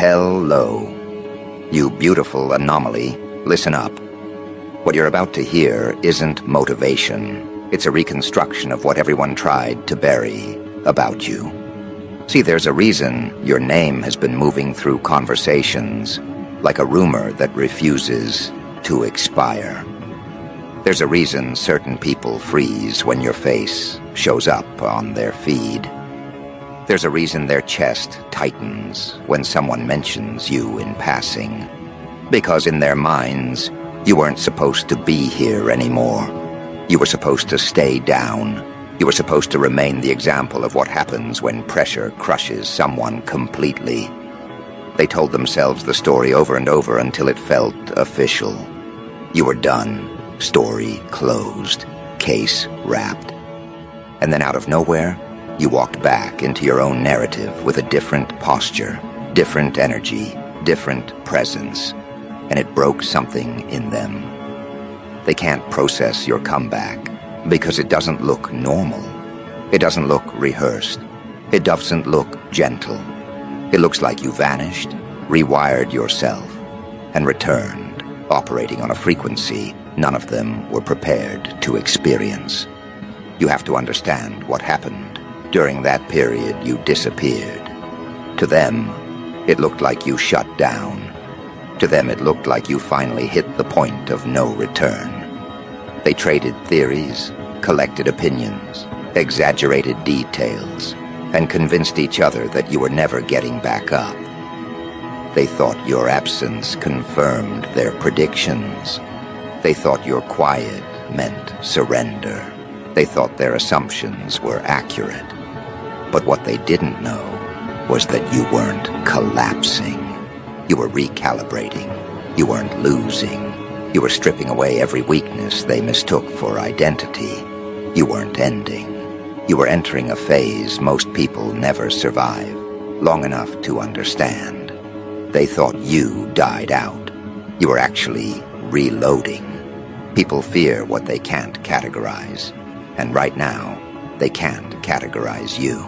Hello. You beautiful anomaly, listen up. What you're about to hear isn't motivation. It's a reconstruction of what everyone tried to bury about you. See, there's a reason your name has been moving through conversations like a rumor that refuses to expire. There's a reason certain people freeze when your face shows up on their feed. There's a reason their chest tightens when someone mentions you in passing. Because in their minds, you weren't supposed to be here anymore. You were supposed to stay down. You were supposed to remain the example of what happens when pressure crushes someone completely. They told themselves the story over and over until it felt official. You were done. Story closed. Case wrapped. And then out of nowhere, you walked back into your own narrative with a different posture, different energy, different presence, and it broke something in them. They can't process your comeback because it doesn't look normal. It doesn't look rehearsed. It doesn't look gentle. It looks like you vanished, rewired yourself, and returned, operating on a frequency none of them were prepared to experience. You have to understand what happened. During that period, you disappeared. To them, it looked like you shut down. To them, it looked like you finally hit the point of no return. They traded theories, collected opinions, exaggerated details, and convinced each other that you were never getting back up. They thought your absence confirmed their predictions. They thought your quiet meant surrender. They thought their assumptions were accurate. But what they didn't know was that you weren't collapsing. You were recalibrating. You weren't losing. You were stripping away every weakness they mistook for identity. You weren't ending. You were entering a phase most people never survive, long enough to understand. They thought you died out. You were actually reloading. People fear what they can't categorize. And right now, they can't categorize you.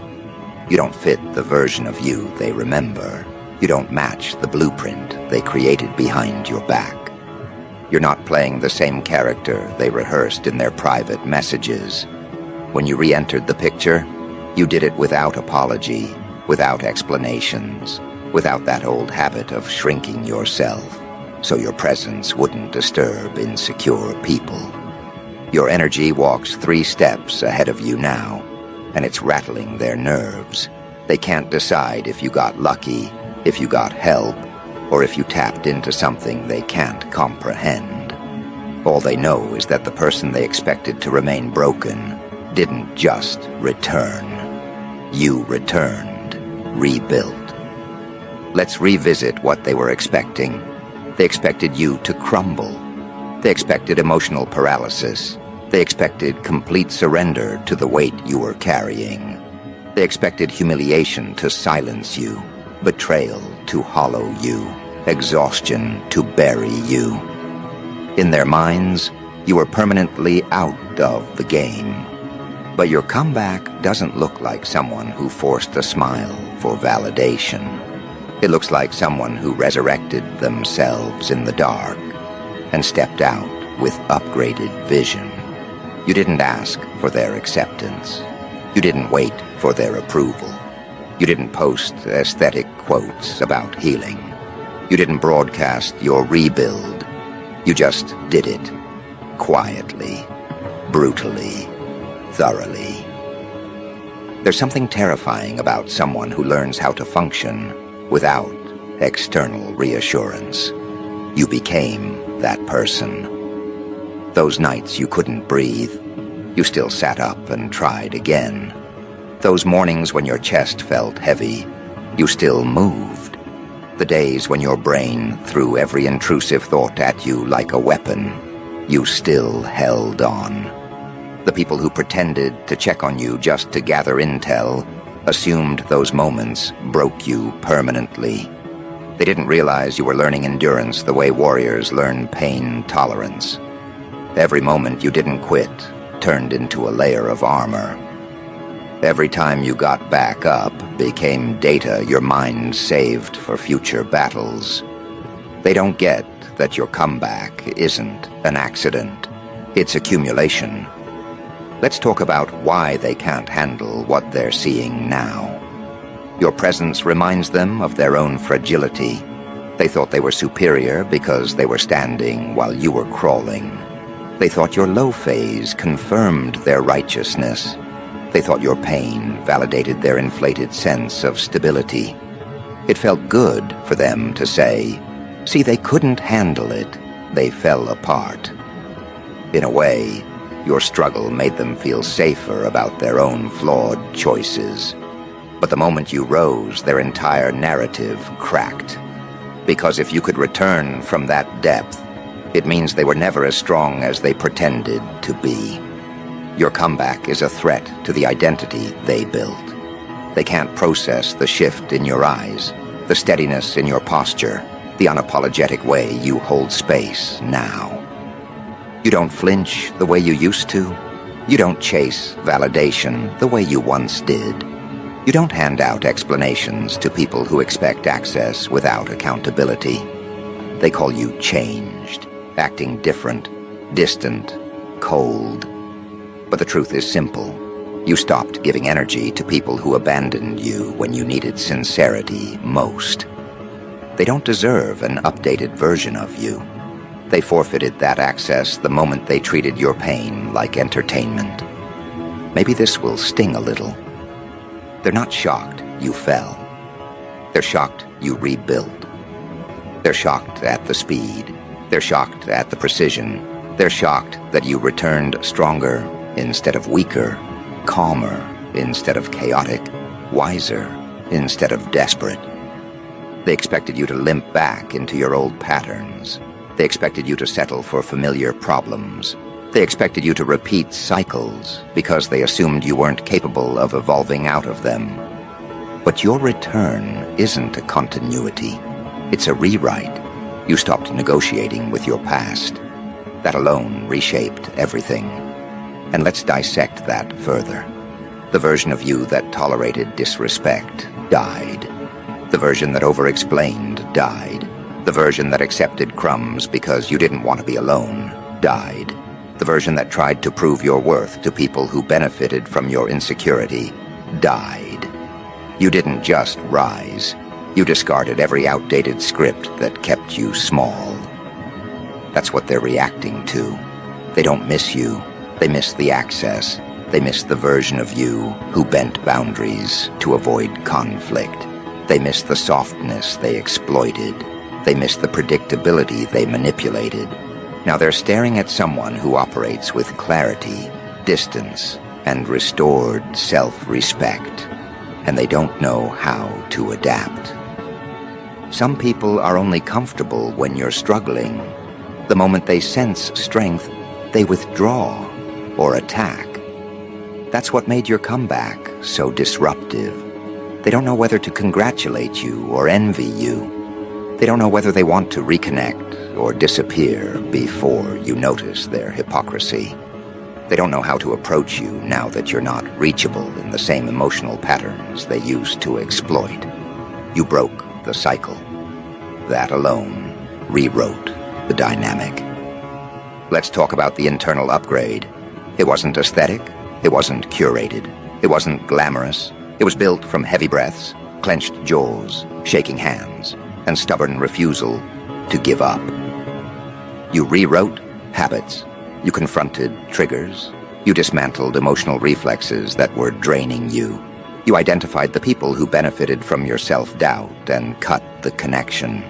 You don't fit the version of you they remember. You don't match the blueprint they created behind your back. You're not playing the same character they rehearsed in their private messages. When you re-entered the picture, you did it without apology, without explanations, without that old habit of shrinking yourself, so your presence wouldn't disturb insecure people. Your energy walks 3 steps ahead of you now, and it's rattling their nerves. They can't decide if you got lucky, if you got help, or if you tapped into something they can't comprehend. All they know is that the person they expected to remain broken didn't just return. You returned, rebuilt. Let's revisit what they were expecting. They expected you to crumble. They expected emotional paralysis. They expected complete surrender to the weight you were carrying. They expected humiliation to silence you, betrayal to hollow you, exhaustion to bury you. In their minds, you were permanently out of the game. But your comeback doesn't look like someone who forced a smile for validation. It looks like someone who resurrected themselves in the dark and stepped out with upgraded vision. You didn't ask for their acceptance. You didn't wait for their approval. You didn't post aesthetic quotes about healing. You didn't broadcast your rebuild. You just did it. Quietly, brutally, thoroughly. There's something terrifying about someone who learns how to function without external reassurance. You became that person. Those nights you couldn't breathe, you still sat up and tried again. Those mornings when your chest felt heavy, you still moved. The days when your brain threw every intrusive thought at you like a weapon, you still held on. The people who pretended to check on you just to gather intel assumed those moments broke you permanently. They didn't realize you were learning endurance the way warriors learn pain tolerance. Every moment you didn't quit turned into a layer of armor. Every time you got back up became data your mind saved for future battles. They don't get that your comeback isn't an accident. It's accumulation. Let's talk about why they can't handle what they're seeing now. Your presence reminds them of their own fragility. They thought they were superior because they were standing while you were crawling. They thought your low phase confirmed their righteousness. They thought your pain validated their inflated sense of stability. It felt good for them to say, see, they couldn't handle it. They fell apart. In a way, your struggle made them feel safer about their own flawed choices. But the moment you rose, their entire narrative cracked. Because if you could return from that depth, it means they were never as strong as they pretended to be. Your comeback is a threat to the identity they built. They can't process the shift in your eyes, the steadiness in your posture, the unapologetic way you hold space now. You don't flinch the way you used to. You don't chase validation the way you once did. You don't hand out explanations to people who expect access without accountability. They call you changed, acting different, distant, cold. But the truth is simple. You stopped giving energy to people who abandoned you when you needed sincerity most. They don't deserve an updated version of you. They forfeited that access the moment they treated your pain like entertainment. Maybe this will sting a little. They're not shocked you fell. They're shocked you rebuilt. They're shocked at the speed. They're shocked at the precision. They're shocked that you returned stronger instead of weaker, calmer instead of chaotic, wiser instead of desperate. They expected you to limp back into your old patterns. They expected you to settle for familiar problems. They expected you to repeat cycles because they assumed you weren't capable of evolving out of them. But your return isn't a continuity. It's a rewrite. You stopped negotiating with your past. That alone reshaped everything. And let's dissect that further. The version of you that tolerated disrespect died. The version that over-explained died. The version that accepted crumbs because you didn't want to be alone died. The version that tried to prove your worth to people who benefited from your insecurity died. You didn't just rise. You discarded every outdated script that kept you small. That's what they're reacting to. They don't miss you. They miss the access. They miss the version of you who bent boundaries to avoid conflict. They miss the softness they exploited. They miss the predictability they manipulated. Now they're staring at someone who operates with clarity, distance, and restored self-respect. And they don't know how to adapt. Some people are only comfortable when you're struggling. The moment they sense strength, they withdraw or attack. That's what made your comeback so disruptive. They don't know whether to congratulate you or envy you. They don't know whether they want to reconnect or disappear before you notice their hypocrisy. They don't know how to approach you now that you're not reachable in the same emotional patterns they used to exploit. You broke the cycle. That alone rewrote the dynamic. Let's talk about the internal upgrade. It wasn't aesthetic. It wasn't curated. It wasn't glamorous. It was built from heavy breaths, clenched jaws, shaking hands, and stubborn refusal to give up. You rewrote habits. You confronted triggers. You dismantled emotional reflexes that were draining you. You identified the people who benefited from your self-doubt and cut the connection.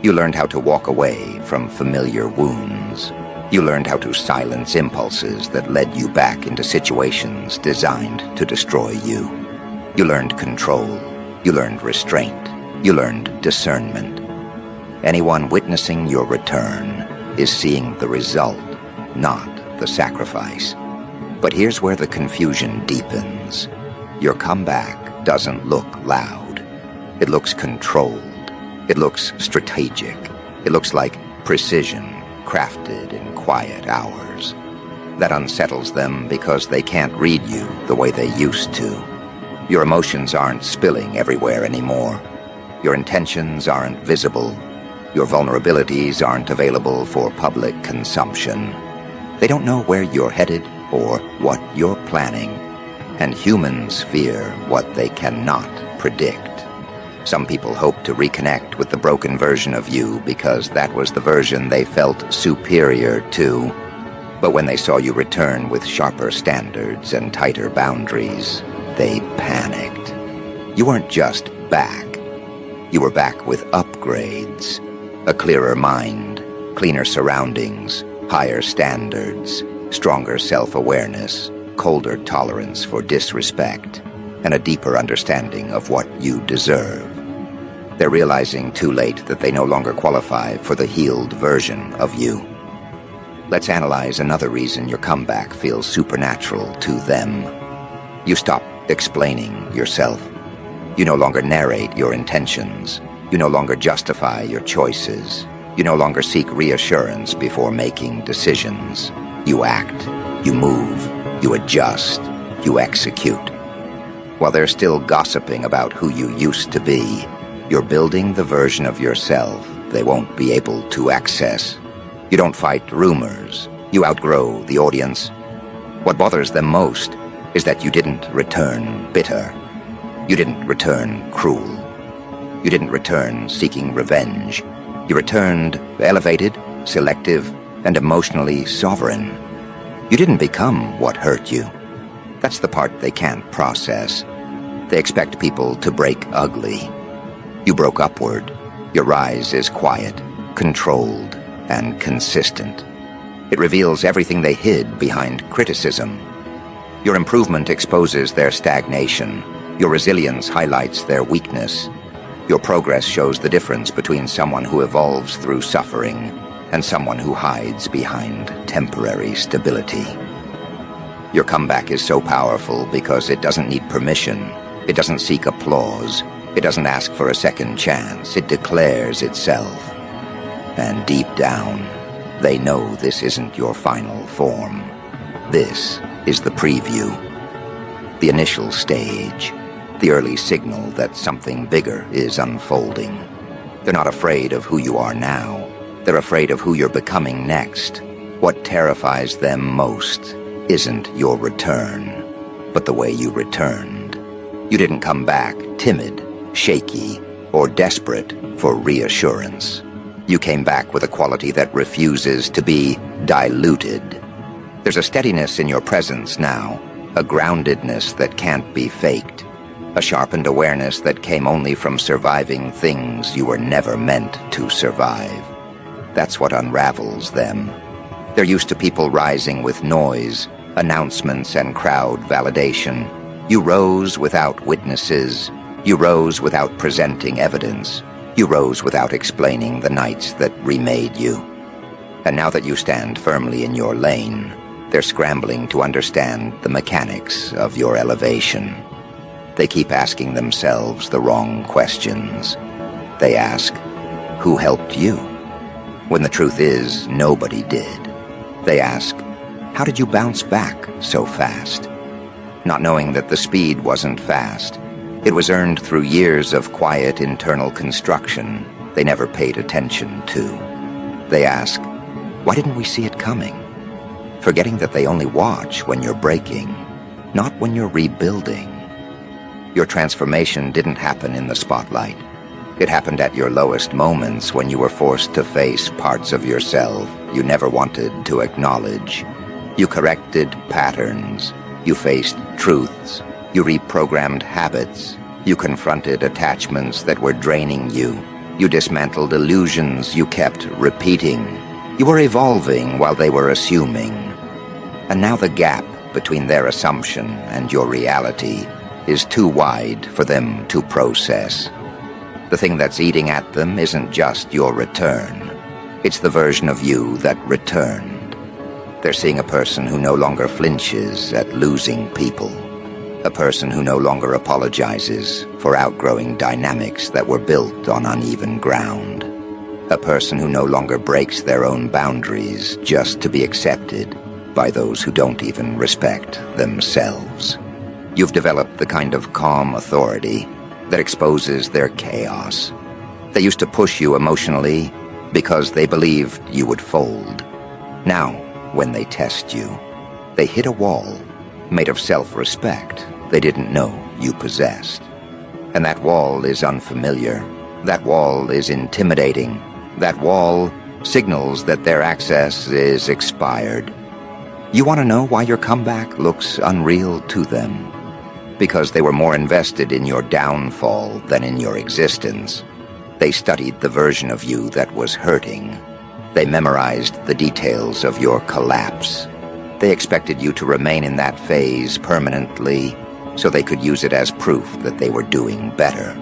You learned how to walk away from familiar wounds. You learned how to silence impulses that led you back into situations designed to destroy you. You learned control. You learned restraint. You learned discernment. Anyone witnessing your return is seeing the result, not the sacrifice. But here's where the confusion deepens. Your comeback doesn't look loud. It looks controlled. It looks strategic. It looks like precision crafted in quiet hours. That unsettles them because they can't read you the way they used to. Your emotions aren't spilling everywhere anymore. Your intentions aren't visible. Your vulnerabilities aren't available for public consumption. They don't know where you're headed or what you're planning. And humans fear what they cannot predict. Some people hope to reconnect with the broken version of you because that was the version they felt superior to. But when they saw you return with sharper standards and tighter boundaries, they panicked. You weren't just back. You were back with upgrades. A clearer mind, cleaner surroundings, higher standards, stronger self-awareness, colder tolerance for disrespect, and a deeper understanding of what you deserve. They're realizing too late that they no longer qualify for the healed version of you. Let's analyze another reason your comeback feels supernatural to them. You stop explaining yourself. You no longer narrate your intentions. You no longer justify your choices. You no longer seek reassurance before making decisions. You act, you move, you adjust, you execute. While they're still gossiping about who you used to be, you're building the version of yourself they won't be able to access. You don't fight rumors. You outgrow the audience. What bothers them most is that you didn't return bitter. You didn't return cruel. You didn't return seeking revenge. You returned elevated, selective, and emotionally sovereign. You didn't become what hurt you. That's the part they can't process. They expect people to break ugly. You broke upward. Your rise is quiet, controlled, and consistent. It reveals everything they hid behind criticism. Your improvement exposes their stagnation. Your resilience highlights their weakness. Your progress shows the difference between someone who evolves through suffering and someone who hides behind temporary stability. Your comeback is so powerful because it doesn't need permission. It doesn't seek applause. It doesn't ask for a second chance. It declares itself. And deep down, they know this isn't your final form. This is the preview. The initial stage. The early signal that something bigger is unfolding. They're not afraid of who you are now. They're afraid of who you're becoming next. What terrifies them most isn't your return, but the way you returned. You didn't come back timid, shaky, or desperate for reassurance. You came back with a quality that refuses to be diluted. There's a steadiness in your presence now, a groundedness that can't be faked, a sharpened awareness that came only from surviving things you were never meant to survive. That's what unravels them. They're used to people rising with noise, announcements, and crowd validation. You rose without witnesses. You rose without presenting evidence. You rose without explaining the nights that remade you. And now that you stand firmly in your lane, they're scrambling to understand the mechanics of your elevation. They keep asking themselves the wrong questions. They ask, who helped you? When the truth is, nobody did. They ask, how did you bounce back so fast? Not knowing that the speed wasn't fast. It was earned through years of quiet internal construction they never paid attention to. They ask, why didn't we see it coming? Forgetting that they only watch when you're breaking, not when you're rebuilding. Your transformation didn't happen in the spotlight. It happened at your lowest moments when you were forced to face parts of yourself you never wanted to acknowledge. You corrected patterns. You faced truths. You reprogrammed habits. You confronted attachments that were draining you. You dismantled illusions you kept repeating. You were evolving while they were assuming. And now the gap between their assumption and your reality is too wide for them to process. The thing that's eating at them isn't just your return. It's the version of you that returned. They're seeing a person who no longer flinches at losing people. A person who no longer apologizes for outgrowing dynamics that were built on uneven ground. A person who no longer breaks their own boundaries just to be accepted, by those who don't even respect themselves. You've developed the kind of calm authority that exposes their chaos. They used to push you emotionally because they believed you would fold. Now, when they test you, they hit a wall made of self-respect they didn't know you possessed. And that wall is unfamiliar. That wall is intimidating. That wall signals that their access is expired. You want to know why your comeback looks unreal to them? Because they were more invested in your downfall than in your existence. They studied the version of you that was hurting. They memorized the details of your collapse. They expected you to remain in that phase permanently, so they could use it as proof that they were doing better.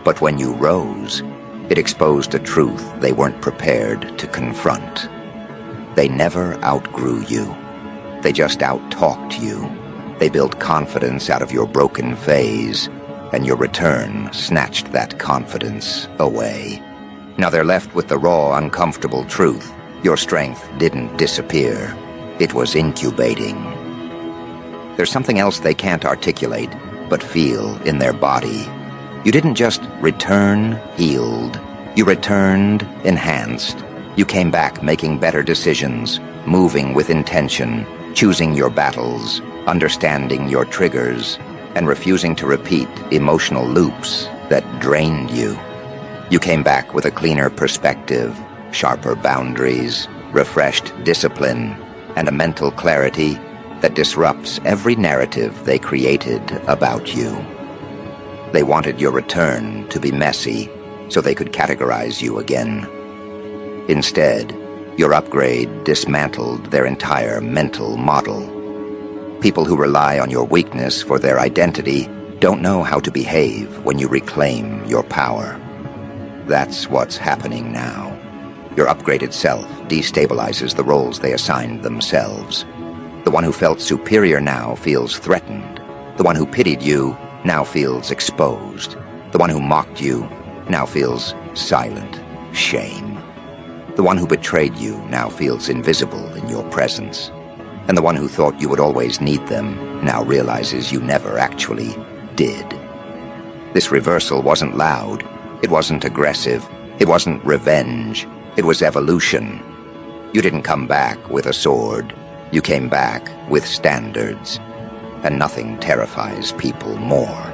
But when you rose, it exposed a truth they weren't prepared to confront. They never outgrew you. They just out-talked you. They built confidence out of your broken phase, and your return snatched that confidence away. Now they're left with the raw, uncomfortable truth. Your strength didn't disappear. It was incubating. There's something else they can't articulate, but feel in their body. You didn't just return healed. You returned enhanced. You came back making better decisions, moving with intention, choosing your battles, understanding your triggers, and refusing to repeat emotional loops that drained you. You came back with a cleaner perspective, sharper boundaries, refreshed discipline, and a mental clarity that disrupts every narrative they created about you. They wanted your return to be messy so they could categorize you again. Instead, your upgrade dismantled their entire mental model. People who rely on your weakness for their identity don't know how to behave when you reclaim your power. That's what's happening now. Your upgraded self destabilizes the roles they assigned themselves. The one who felt superior now feels threatened. The one who pitied you now feels exposed. The one who mocked you now feels silent shame. The one who betrayed you now feels invisible in your presence. And the one who thought you would always need them now realizes you never actually did. This reversal wasn't loud. It wasn't aggressive. It wasn't revenge. It was evolution. You didn't come back with a sword. You came back with standards. And nothing terrifies people more.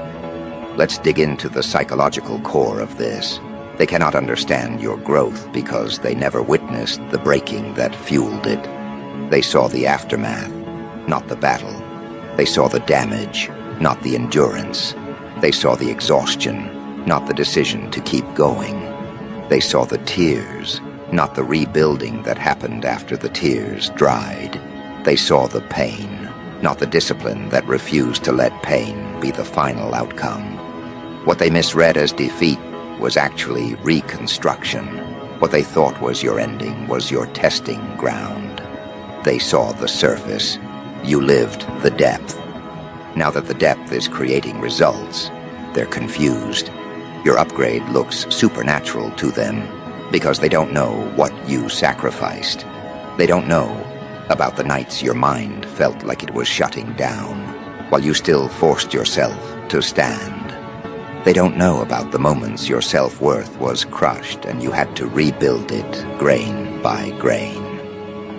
Let's dig into the psychological core of this. They cannot understand your growth because they never witnessed the breaking that fueled it. They saw the aftermath, not the battle. They saw the damage, not the endurance. They saw the exhaustion, not the decision to keep going. They saw the tears, not the rebuilding that happened after the tears dried. They saw the pain, not the discipline that refused to let pain be the final outcome. What they misread as defeat was actually reconstruction. What they thought was your ending was your testing ground. They saw the surface. You lived the depth. Now that the depth is creating results, they're confused. Your upgrade looks supernatural to them because they don't know what you sacrificed. They don't know about the nights your mind felt like it was shutting down while you still forced yourself to stand. They don't know about the moments your self-worth was crushed and you had to rebuild it grain by grain.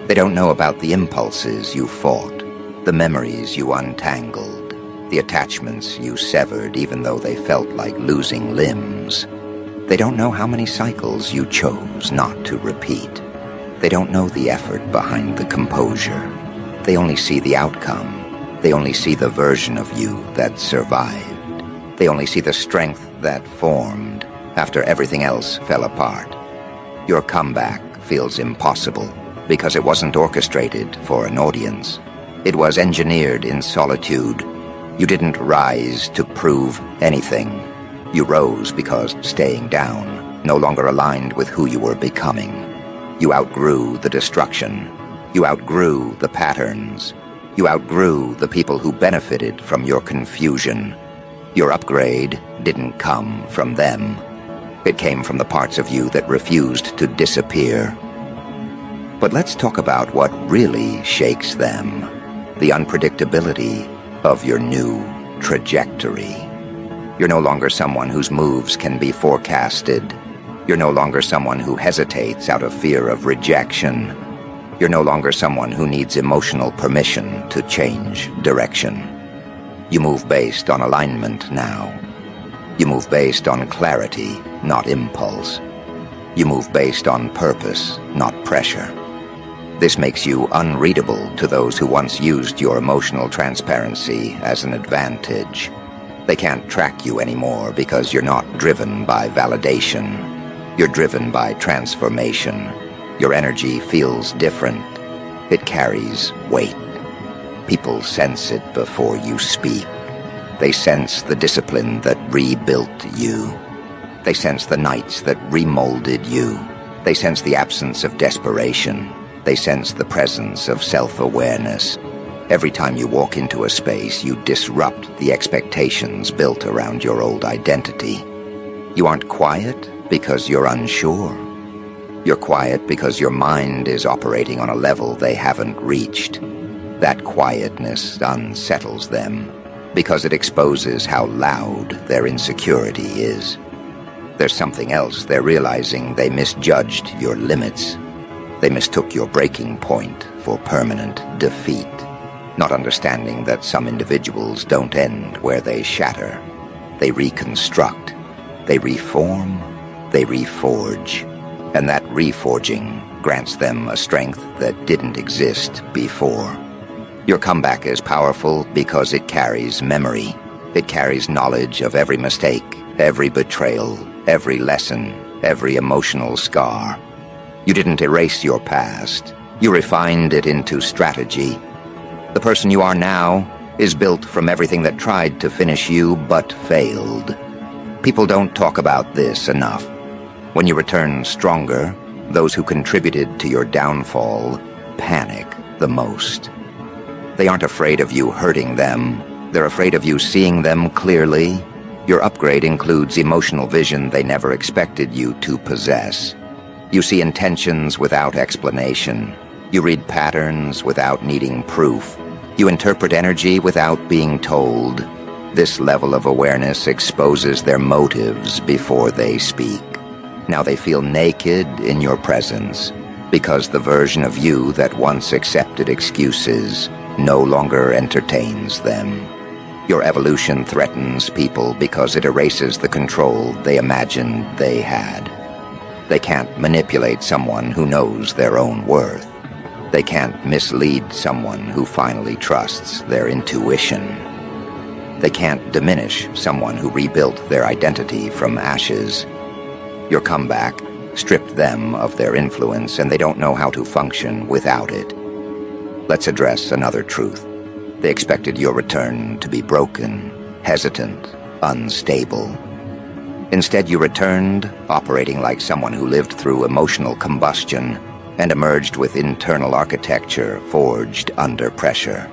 They don't know about the impulses you fought, the memories you untangled, the attachments you severed even though they felt like losing limbs. They don't know how many cycles you chose not to repeat. They don't know the effort behind the composure. They only see the outcome. They only see the version of you that survived. They only see the strength that formed after everything else fell apart. Your comeback feels impossible because it wasn't orchestrated for an audience. It was engineered in solitude. You didn't rise to prove anything. You rose because staying down no longer aligned with who you were becoming. You outgrew the destruction. You outgrew the patterns. You outgrew the people who benefited from your confusion. Your upgrade didn't come from them. It came from the parts of you that refused to disappear. But let's talk about what really shakes them. The unpredictability of your new trajectory. You're no longer someone whose moves can be forecasted. You're no longer someone who hesitates out of fear of rejection. You're no longer someone who needs emotional permission to change direction. You move based on alignment now. You move based on clarity, not impulse. You move based on purpose, not pressure. This makes you unreadable to those who once used your emotional transparency as an advantage. They can't track you anymore because you're not driven by validation. You're driven by transformation. Your energy feels different. It carries weight. People sense it before you speak. They sense the discipline that rebuilt you. They sense the nights that remolded you. They sense the absence of desperation. They sense the presence of self-awareness. Every time you walk into a space, you disrupt the expectations built around your old identity. You aren't quiet because you're unsure. You're quiet because your mind is operating on a level they haven't reached. That quietness unsettles them because it exposes how loud their insecurity is. There's something else they're realizing. They misjudged your limits. They mistook your breaking point for permanent defeat, not understanding that some individuals don't end where they shatter. They reconstruct, they reform, they reforge, and that reforging grants them a strength that didn't exist before. Your comeback is powerful because it carries memory. It carries knowledge of every mistake, every betrayal, every lesson, every emotional scar. You didn't erase your past. You refined it into strategy. The person you are now is built from everything that tried to finish you but failed. People don't talk about this enough. When you return stronger, those who contributed to your downfall panic the most. They aren't afraid of you hurting them. They're afraid of you seeing them clearly. Your upgrade includes emotional vision they never expected you to possess. You see intentions without explanation. You read patterns without needing proof. You interpret energy without being told. This level of awareness exposes their motives before they speak. Now they feel naked in your presence because the version of you that once accepted excuses no longer entertains them. Your evolution threatens people because it erases the control they imagined they had. They can't manipulate someone who knows their own worth. They can't mislead someone who finally trusts their intuition. They can't diminish someone who rebuilt their identity from ashes. Your comeback stripped them of their influence, and they don't know how to function without it. Let's address another truth. They expected your return to be broken, hesitant, unstable. Instead, you returned, operating like someone who lived through emotional combustion and emerged with internal architecture forged under pressure.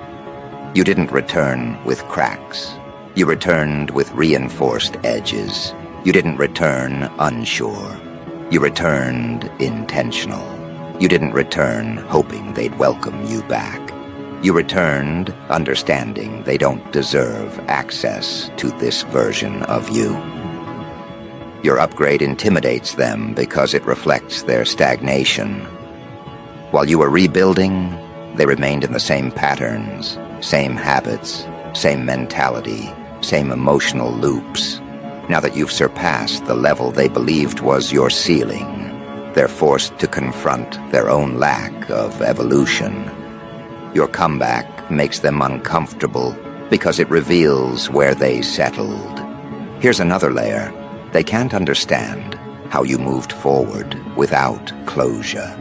You didn't return with cracks. You returned with reinforced edges. You didn't return unsure. You returned intentional. You didn't return hoping they'd welcome you back. You returned understanding they don't deserve access to this version of you. Your upgrade intimidates them because it reflects their stagnation. While you were rebuilding, they remained in the same patterns, same habits, same mentality, same emotional loops. Now that you've surpassed the level they believed was your ceiling, they're forced to confront their own lack of evolution. Your comeback makes them uncomfortable because it reveals where they settled. Here's another layer. They can't understand how you moved forward without closure.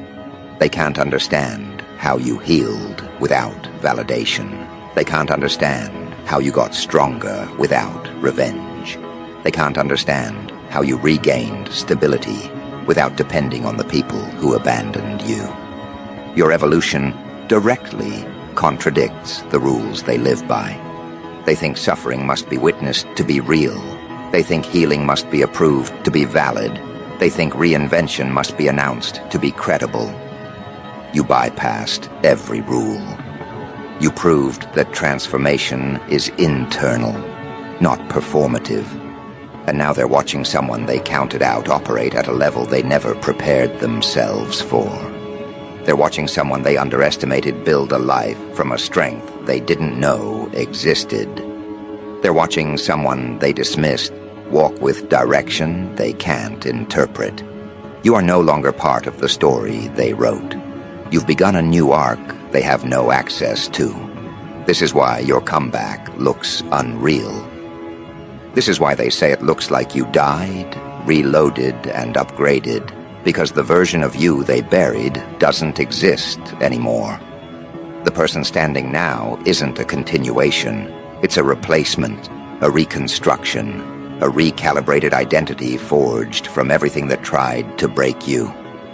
They can't understand how you healed without validation. They can't understand how you got stronger without revenge. They can't understand how you regained stability without depending on the people who abandoned you. Your evolution directly contradicts the rules they live by. They think suffering must be witnessed to be real. They think healing must be approved to be valid. They think reinvention must be announced to be credible. You bypassed every rule. You proved that transformation is internal, not performative. And now they're watching someone they counted out operate at a level they never prepared themselves for. They're watching someone they underestimated build a life from a strength they didn't know existed. They're watching someone they dismissed walk with direction they can't interpret. You are no longer part of the story they wrote. You've begun a new arc they have no access to. This is why your comeback looks unreal. This is why they say it looks like you died, reloaded, and upgraded, because the version of you they buried doesn't exist anymore. The person standing now isn't a continuation. It's a replacement, a reconstruction, a recalibrated identity forged from everything that tried to break you.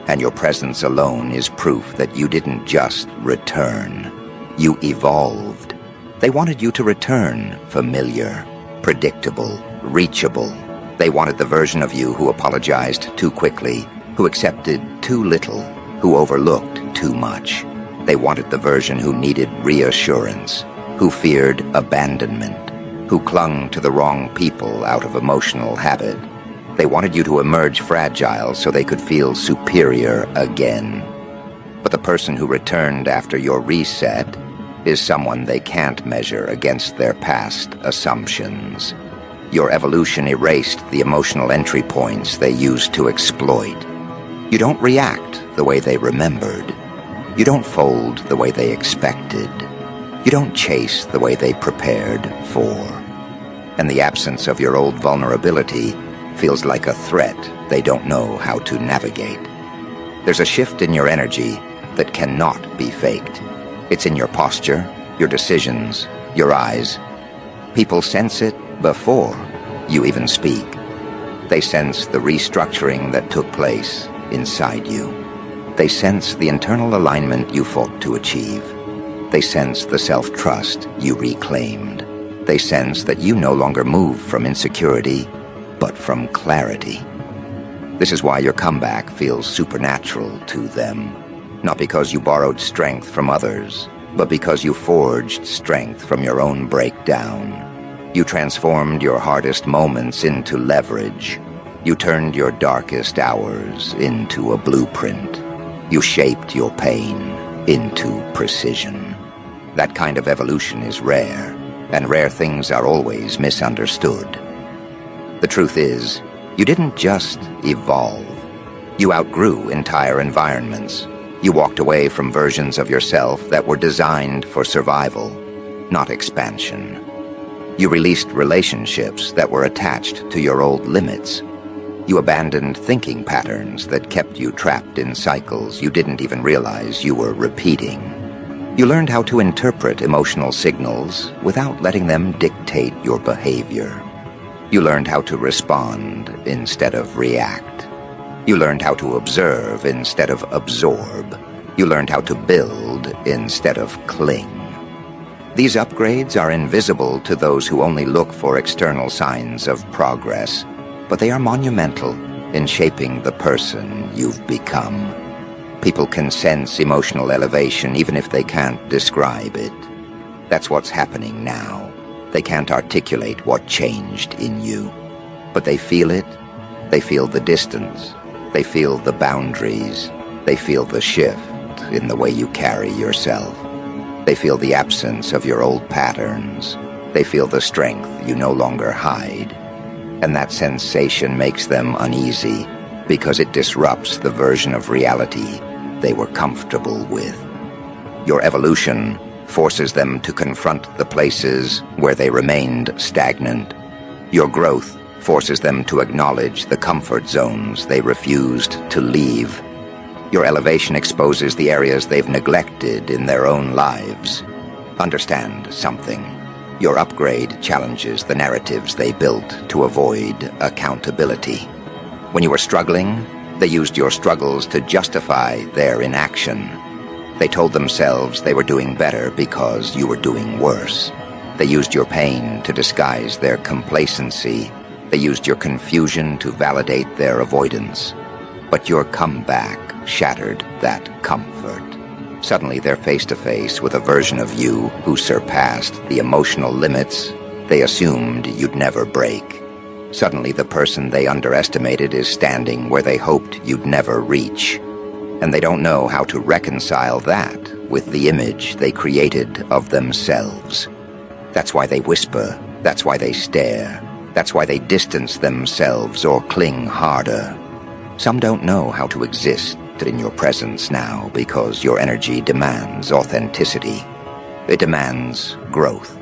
And your presence alone is proof that you didn't just return. You evolved. They wanted you to return familiar, predictable, reachable. They wanted the version of you who apologized too quickly, who accepted too little, who overlooked too much. They wanted the version who needed reassurance, who feared abandonment, who clung to the wrong people out of emotional habit. They wanted you to emerge fragile so they could feel superior again. But the person who returned after your reset is someone they can't measure against their past assumptions. Your evolution erased the emotional entry points they used to exploit. You don't react the way they remembered. You don't fold the way they expected. You don't chase the way they prepared for. And the absence of your old vulnerability feels like a threat they don't know how to navigate. There's a shift in your energy that cannot be faked. It's in your posture, your decisions, your eyes. People sense it before you even speak. They sense the restructuring that took place inside you. They sense the internal alignment you fought to achieve. They sense the self-trust you reclaimed. They sense that you no longer move from insecurity, but from clarity. This is why your comeback feels supernatural to them. Not because you borrowed strength from others, but because you forged strength from your own breakdown. You transformed your hardest moments into leverage. You turned your darkest hours into a blueprint. You shaped your pain into precision. That kind of evolution is rare, and rare things are always misunderstood. The truth is, you didn't just evolve. You outgrew entire environments. You walked away from versions of yourself that were designed for survival, not expansion. You released relationships that were attached to your old limits. You abandoned thinking patterns that kept you trapped in cycles you didn't even realize you were repeating. You learned how to interpret emotional signals without letting them dictate your behavior. You learned how to respond instead of react. You learned how to observe instead of absorb. You learned how to build instead of cling. These upgrades are invisible to those who only look for external signs of progress, but they are monumental in shaping the person you've become. People can sense emotional elevation even if they can't describe it. That's what's happening now. They can't articulate what changed in you, but they feel it. They feel the distance. They feel the boundaries. They feel the shift in the way you carry yourself. They feel the absence of your old patterns. They feel the strength you no longer hide. And that sensation makes them uneasy because it disrupts the version of reality they were comfortable with. Your evolution forces them to confront the places where they remained stagnant. Your growth forces them to acknowledge the comfort zones they refused to leave. Your elevation exposes the areas they've neglected in their own lives. Understand something. Your upgrade challenges the narratives they built to avoid accountability. When you were struggling, they used your struggles to justify their inaction. They told themselves they were doing better because you were doing worse. They used your pain to disguise their complacency. They used your confusion to validate their avoidance. But your comeback shattered that comfort. Suddenly they're face to face with a version of you who surpassed the emotional limits they assumed you'd never break. Suddenly the person they underestimated is standing where they hoped you'd never reach. And they don't know how to reconcile that with the image they created of themselves. That's why they whisper, that's why they stare, that's why they distance themselves or cling harder. Some don't know how to exist in your presence now because your energy demands authenticity. It demands growth.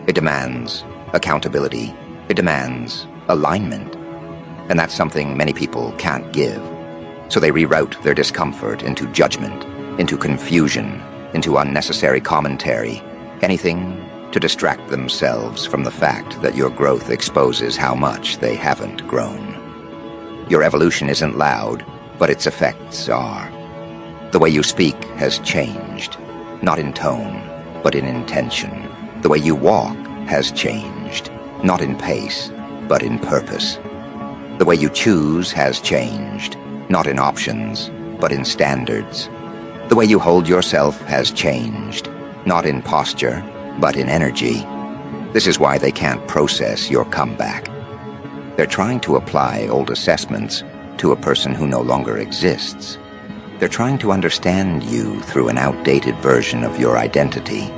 It demands accountability. It demands alignment. And that's something many people can't give. So they reroute their discomfort into judgment, into confusion, into unnecessary commentary, anything to distract themselves from the fact that your growth exposes how much they haven't grown. Your evolution isn't loud, but its effects are. The way you speak has changed, not in tone, but in intention. The way you walk has changed, not in pace, but in purpose. The way you choose has changed, not in options, but in standards. The way you hold yourself has changed, not in posture, but in energy. This is why they can't process your comeback. They're trying to apply old assessments to a person who no longer exists. They're trying to understand you through an outdated version of your identity.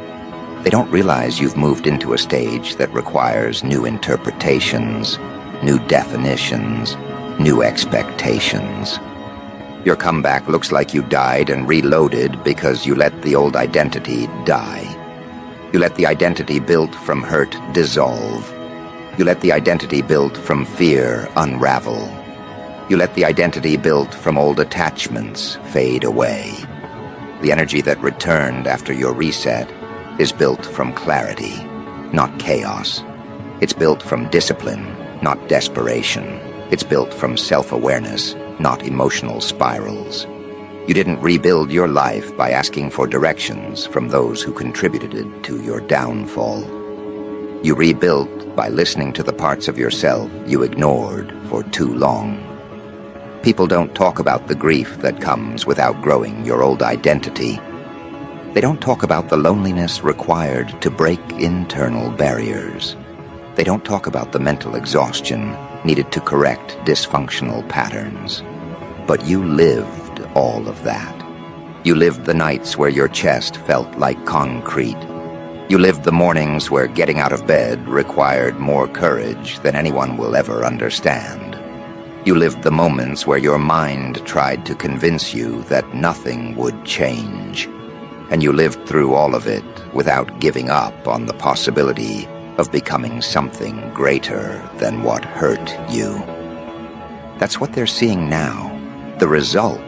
They don't realize you've moved into a stage that requires new interpretations, new definitions, new expectations. Your comeback looks like you died and reloaded because you let the old identity die. You let the identity built from hurt dissolve. You let the identity built from fear unravel. You let the identity built from old attachments fade away. The energy that returned after your reset is built from clarity, not chaos. It's built from discipline, not desperation. It's built from self-awareness, not emotional spirals. You didn't rebuild your life by asking for directions from those who contributed to your downfall. You rebuilt by listening to the parts of yourself you ignored for too long. People don't talk about the grief that comes with outgrowing your old identity. They don't talk about the loneliness required to break internal barriers. They don't talk about the mental exhaustion needed to correct dysfunctional patterns. But you lived all of that. You lived the nights where your chest felt like concrete. You lived the mornings where getting out of bed required more courage than anyone will ever understand. You lived the moments where your mind tried to convince you that nothing would change. And you lived through all of it without giving up on the possibility of becoming something greater than what hurt you. That's what they're seeing now. The result,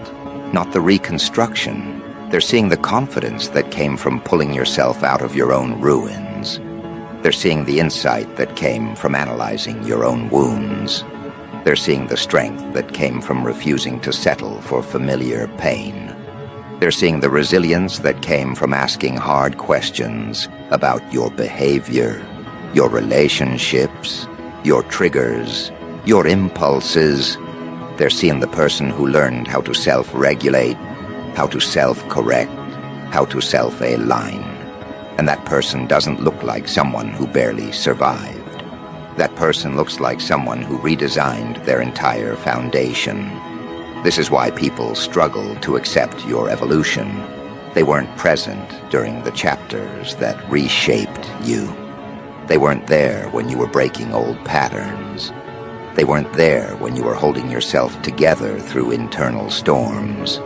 not the reconstruction. They're seeing the confidence that came from pulling yourself out of your own ruins. They're seeing the insight that came from analyzing your own wounds. They're seeing the strength that came from refusing to settle for familiar pain. They're seeing the resilience that came from asking hard questions about your behavior, your relationships, your triggers, your impulses. They're seeing the person who learned how to self-regulate, how to self-correct, how to self-align. And that person doesn't look like someone who barely survived. That person looks like someone who redesigned their entire foundation. This is why people struggle to accept your evolution. They weren't present during the chapters that reshaped you. They weren't there when you were breaking old patterns. They weren't there when you were holding yourself together through internal storms.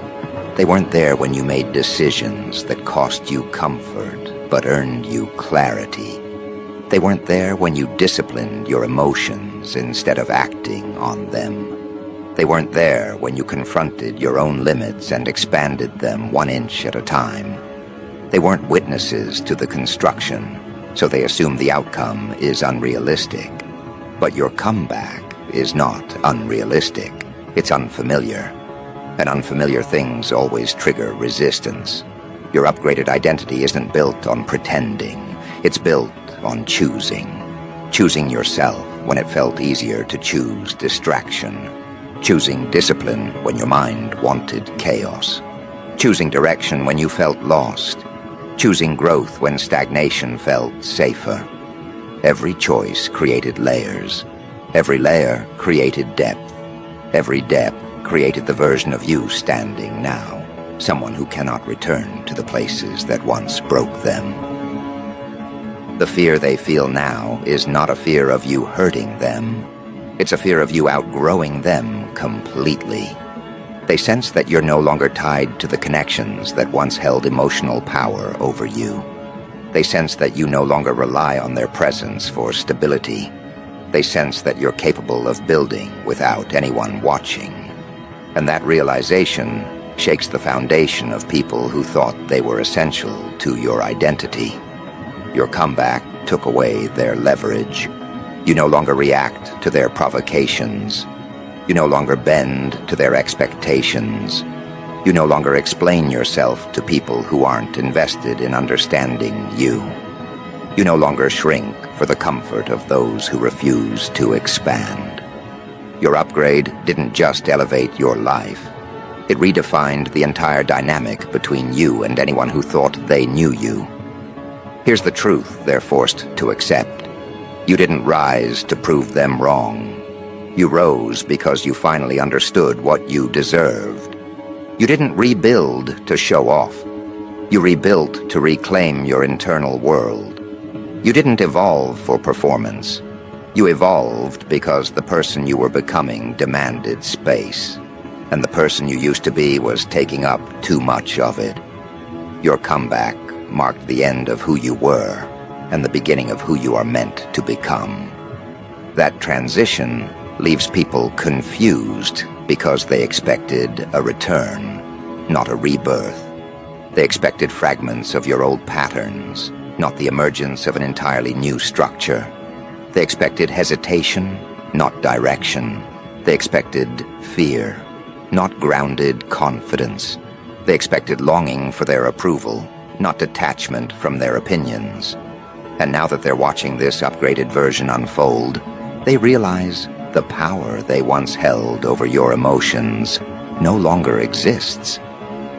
They weren't there when you made decisions that cost you comfort but earned you clarity. They weren't there when you disciplined your emotions instead of acting on them. They weren't there when you confronted your own limits and expanded them 1 inch at a time. They weren't witnesses to the construction, so they assume the outcome is unrealistic. But your comeback is not unrealistic. It's unfamiliar. And unfamiliar things always trigger resistance. Your upgraded identity isn't built on pretending. It's built on choosing. Choosing yourself when it felt easier to choose distraction. Choosing discipline when your mind wanted chaos. choosing direction when you felt lost, choosing growth when stagnation felt safer. Every choice created layers. Every layer created depth. Every depth created the version of you standing now, someone who cannot return to the places that once broke them. The fear they feel now is not a fear of you hurting them. It's a fear of you outgrowing them completely. They sense that you're no longer tied to the connections that once held emotional power over you. They sense that you no longer rely on their presence for stability. They sense that you're capable of building without anyone watching. And that realization shakes the foundation of people who thought they were essential to your identity. Your comeback took away their leverage. You no longer react to their provocations. You no longer bend to their expectations. You no longer explain yourself to people who aren't invested in understanding you. You no longer shrink for the comfort of those who refuse to expand. Your upgrade didn't just elevate your life. It redefined the entire dynamic between you and anyone who thought they knew you. Here's the truth they're forced to accept. You didn't rise to prove them wrong. You rose because you finally understood what you deserved. You didn't rebuild to show off. You rebuilt to reclaim your internal world. You didn't evolve for performance. You evolved because the person you were becoming demanded space, and the person you used to be was taking up too much of it. Your comeback marked the end of who you were and the beginning of who you are meant to become. That transition leaves people confused because they expected a return, not a rebirth. They expected fragments of your old patterns, not the emergence of an entirely new structure. They expected hesitation, not direction. They expected fear, not grounded confidence. They expected longing for their approval, not detachment from their opinions. And now that they're watching this upgraded version unfold, they realize the power they once held over your emotions no longer exists.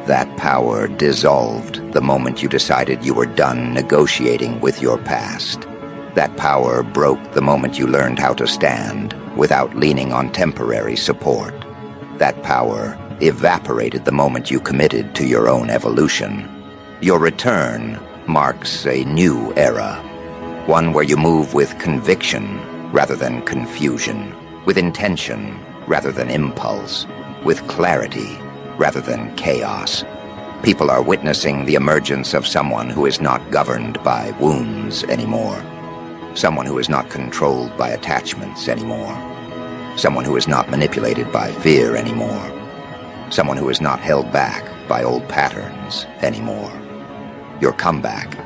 That power dissolved the moment you decided you were done negotiating with your past. That power broke the moment you learned how to stand without leaning on temporary support. That power evaporated the moment you committed to your own evolution. Your return marks a new era, one where you move with conviction rather than confusion, with intention rather than impulse, with clarity rather than chaos. People are witnessing the emergence of someone who is not governed by wounds anymore. Someone who is not controlled by attachments anymore. Someone who is not manipulated by fear anymore. Someone who is not held back by old patterns anymore. Your comeback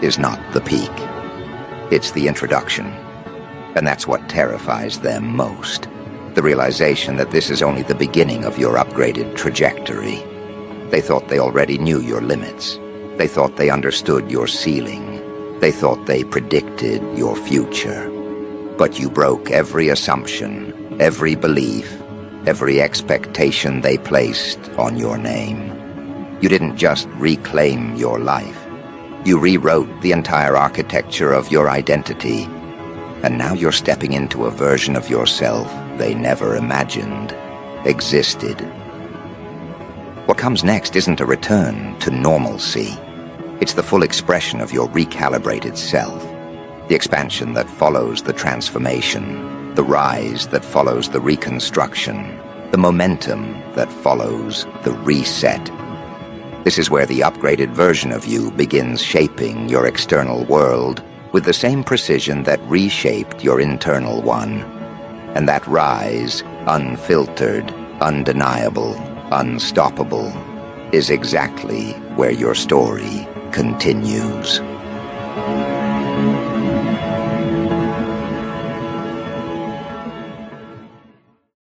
is not the peak. It's the introduction. And that's what terrifies them most. The realization that this is only the beginning of your upgraded trajectory. They thought they already knew your limits. They thought they understood your ceiling. They thought they predicted your future. But you broke every assumption, every belief, every expectation they placed on your name. You didn't just reclaim your life. You rewrote the entire architecture of your identity. And now you're stepping into a version of yourself they never imagined existed. What comes next isn't a return to normalcy. It's the full expression of your recalibrated self. The expansion that follows the transformation. The rise that follows the reconstruction. The momentum that follows the reset. This is where the upgraded version of you begins shaping your external world with the same precision that reshaped your internal one. And that rise, unfiltered, undeniable, unstoppable, is exactly where your story continues.